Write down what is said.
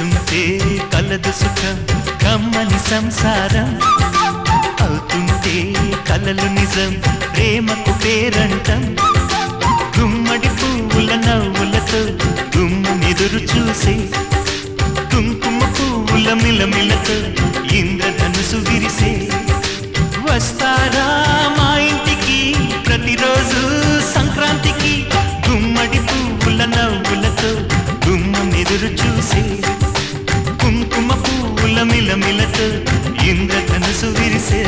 కలిసుంటే కలదు సుఖం కమ్మని సంసారం అవుతుంటే కలలు నిజం ప్రేమకు పేరంటం గుమ్మడి పువ్వుల నవ్వులతో గుమ్మెదురు చూసే కుంకుమ పువ్వుల మిలమిలతో ఇంద్రధనుసు విరిసే వస్తారా మా ఇంటికి ప్రతిరోజు సంక్రాంతికి గుమ్మడి పువ్వుల నవ్వులతో గుమ్మెదురు చూసే కుంకుమ పువ్వుల మిలమిలతో ఇంద్రధనుసు విరిసే